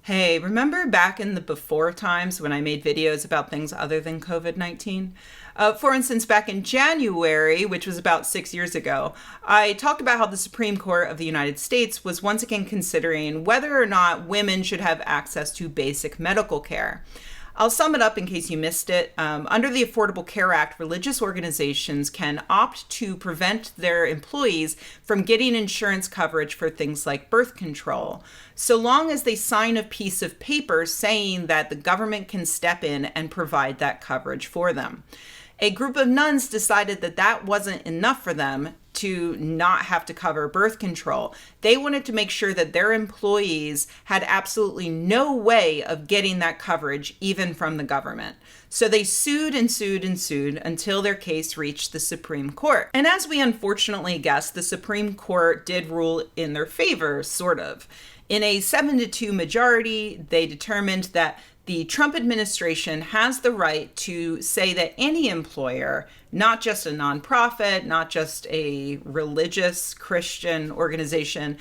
Hey, remember back in the before times when I made videos about things other than COVID-19? For instance, back in January, which was about 6 years ago, I talked about how the Supreme Court of the United States was once again considering whether or not women should have access to basic medical care. I'll sum it up in case you missed it. Under the Affordable Care Act, religious organizations can opt to prevent their employees from getting insurance coverage for things like birth control, so long as they sign a piece of paper saying that the government can step in and provide that coverage for them. A group of nuns decided that that wasn't enough for them to not have to cover birth control. They wanted to make sure that their employees had absolutely no way of getting that coverage, even from the government. So they sued and sued and sued until their case reached the Supreme Court. And as we unfortunately guessed, the Supreme Court did rule in their favor, sort of. In a 7-2 majority, they determined that the Trump administration has the right to say that any employer, not just a nonprofit, not just a religious Christian organization,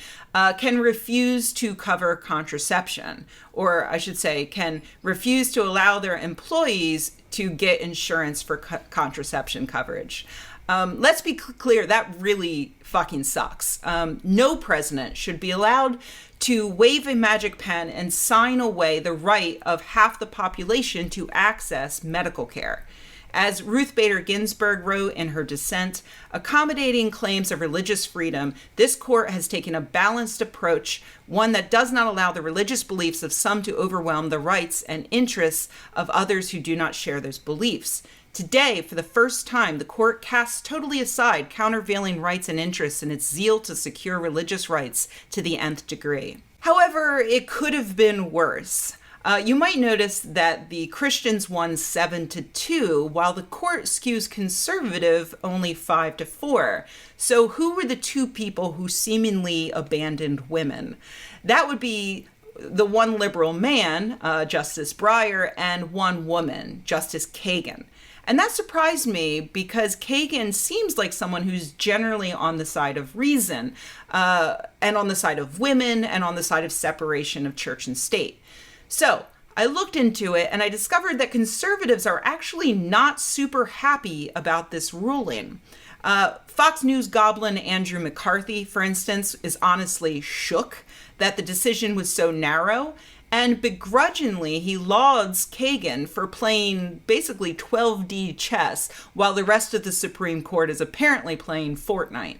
can refuse to cover contraception, or I should say, can refuse to allow their employees to get insurance for contraception coverage. Let's be clear, that really fucking sucks. No president should be allowed to wave a magic pen and sign away the right of half the population to access medical care. As Ruth Bader Ginsburg wrote in her dissent, accommodating claims of religious freedom, this court has taken a balanced approach, one that does not allow the religious beliefs of some to overwhelm the rights and interests of others who do not share those beliefs. Today, for the first time, the court casts totally aside countervailing rights and interests in its zeal to secure religious rights to the nth degree. However, it could have been worse. You might notice that the Christians won 7-2, while the court skews conservative only 5-4. So who were the two people who seemingly abandoned women? That would be the one liberal man, Justice Breyer, and one woman, Justice Kagan. And that surprised me because Kagan seems like someone who's generally on the side of reason, and on the side of women, and on the side of separation of church and state. So I looked into it and I discovered that conservatives are actually not super happy about this ruling. Fox News goblin Andrew McCarthy, for instance, is honestly shook that the decision was so narrow. And begrudgingly, he lauds Kagan for playing basically 12D chess while the rest of the Supreme Court is apparently playing Fortnite.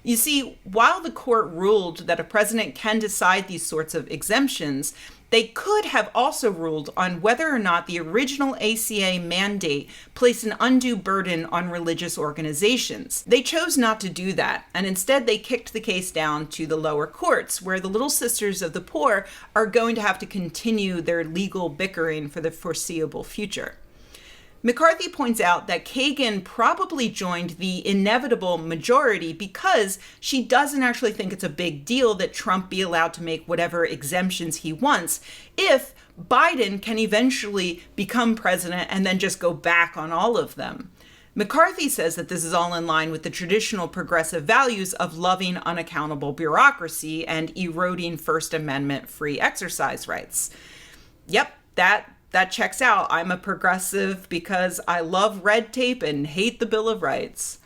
You see, while the court ruled that a president can decide these sorts of exemptions, they could have also ruled on whether or not the original ACA mandate placed an undue burden on religious organizations. They chose not to do that, and instead they kicked the case down to the lower courts, where the Little Sisters of the Poor are going to have to continue their legal bickering for the foreseeable future. McCarthy points out that Kagan probably joined the inevitable majority because she doesn't actually think it's a big deal that Trump be allowed to make whatever exemptions he wants if Biden can eventually become president and then just go back on all of them. McCarthy says that this is all in line with the traditional progressive values of loving unaccountable bureaucracy and eroding First Amendment free exercise rights. Yep, that checks out. I'm a progressive because I love red tape and hate the Bill of Rights.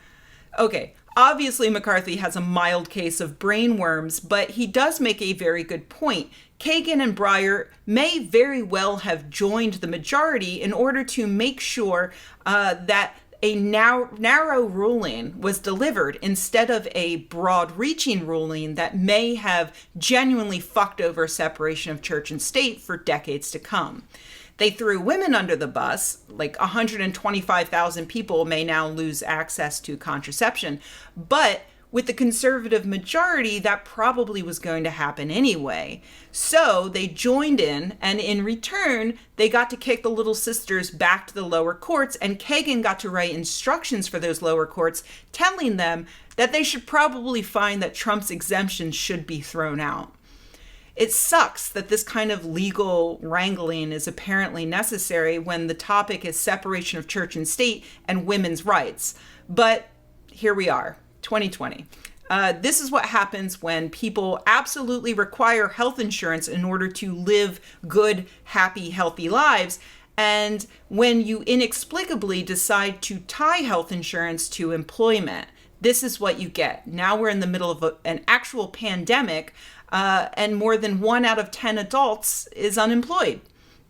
Okay, obviously McCarthy has a mild case of brain worms, but he does make a very good point. Kagan and Breyer may very well have joined the majority in order to make sure that a narrow ruling was delivered instead of a broad-reaching ruling that may have genuinely fucked over separation of church and state for decades to come. They threw women under the bus, like 125,000 people may now lose access to contraception, but with the conservative majority, that probably was going to happen anyway. So they joined in, and in return, they got to kick the Little Sisters back to the lower courts, and Kagan got to write instructions for those lower courts telling them that they should probably find that Trump's exemptions should be thrown out. It sucks that this kind of legal wrangling is apparently necessary when the topic is separation of church and state and women's rights. But here we are, 2020. This is what happens when people absolutely require health insurance in order to live good, happy, healthy lives. And when you inexplicably decide to tie health insurance to employment, this is what you get. Now we're in the middle of an actual pandemic, and more than 1 out of 10 adults is unemployed.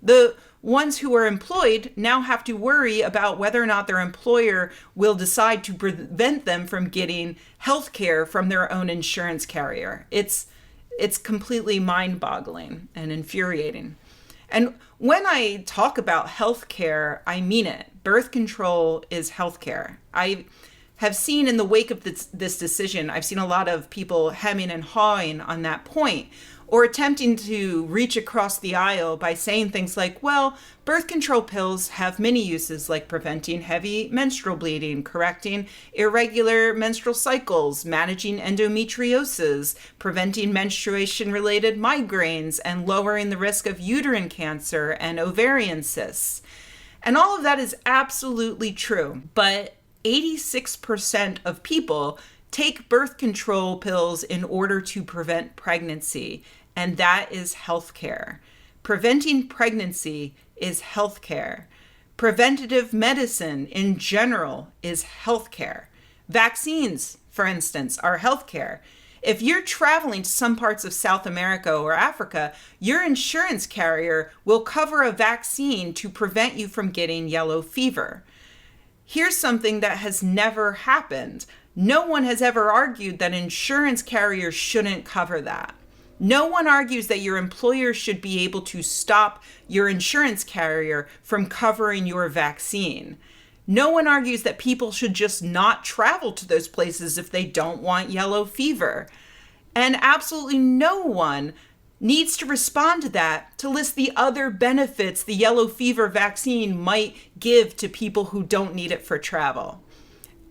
The ones who are employed now have to worry about whether or not their employer will decide to prevent them from getting health care from their own insurance carrier. It's completely mind-boggling and infuriating. And when I talk about health care, I mean it. Birth control is health care. I have seen in the wake of this decision, I've seen a lot of people hemming and hawing on that point, or attempting to reach across the aisle by saying things like, well, birth control pills have many uses, like preventing heavy menstrual bleeding, correcting irregular menstrual cycles, managing endometriosis, preventing menstruation-related migraines, and lowering the risk of uterine cancer and ovarian cysts. And all of that is absolutely true, but 86% of people take birth control pills in order to prevent pregnancy, and that is healthcare. Preventing pregnancy is healthcare. Preventative medicine in general is healthcare. Vaccines, for instance, are healthcare. If you're traveling to some parts of South America or Africa, your insurance carrier will cover a vaccine to prevent you from getting yellow fever. Here's something that has never happened. No one has ever argued that insurance carriers shouldn't cover that. No one argues that your employer should be able to stop your insurance carrier from covering your vaccine. No one argues that people should just not travel to those places if they don't want yellow fever. And absolutely no one needs to respond to that to list the other benefits the yellow fever vaccine might give to people who don't need it for travel.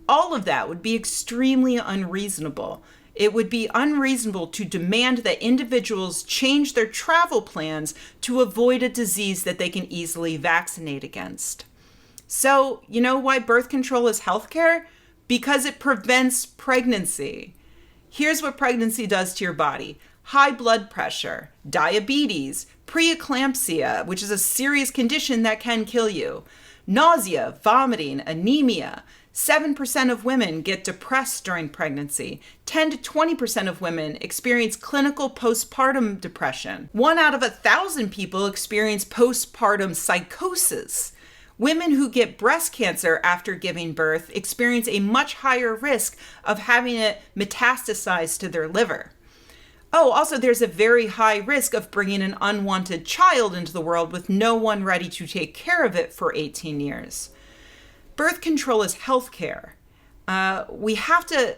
All of that would be extremely unreasonable. It would be unreasonable to demand that individuals change their travel plans to avoid a disease that they can easily vaccinate against. So, you know why birth control is healthcare? Because it prevents pregnancy. Here's what pregnancy does to your body. High blood pressure, diabetes, preeclampsia, which is a serious condition that can kill you, nausea, vomiting, anemia. 7% of women get depressed during pregnancy. 10 to 20% of women experience clinical postpartum depression. 1 out of 1,000 people experience postpartum psychosis. Women who get breast cancer after giving birth experience a much higher risk of having it metastasize to their liver. Oh, also, there's a very high risk of bringing an unwanted child into the world with no one ready to take care of it for 18 years. Birth control is healthcare. We have to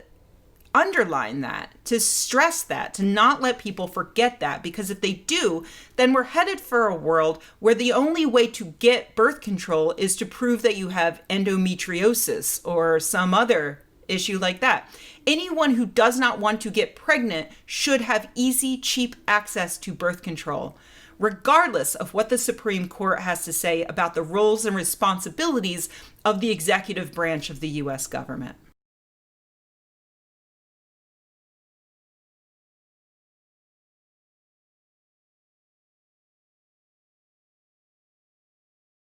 underline that, to stress that, to not let people forget that, because if they do, then we're headed for a world where the only way to get birth control is to prove that you have endometriosis or some other issue like that. Anyone who does not want to get pregnant should have easy, cheap access to birth control, regardless of what the Supreme Court has to say about the roles and responsibilities of the executive branch of the U.S. government.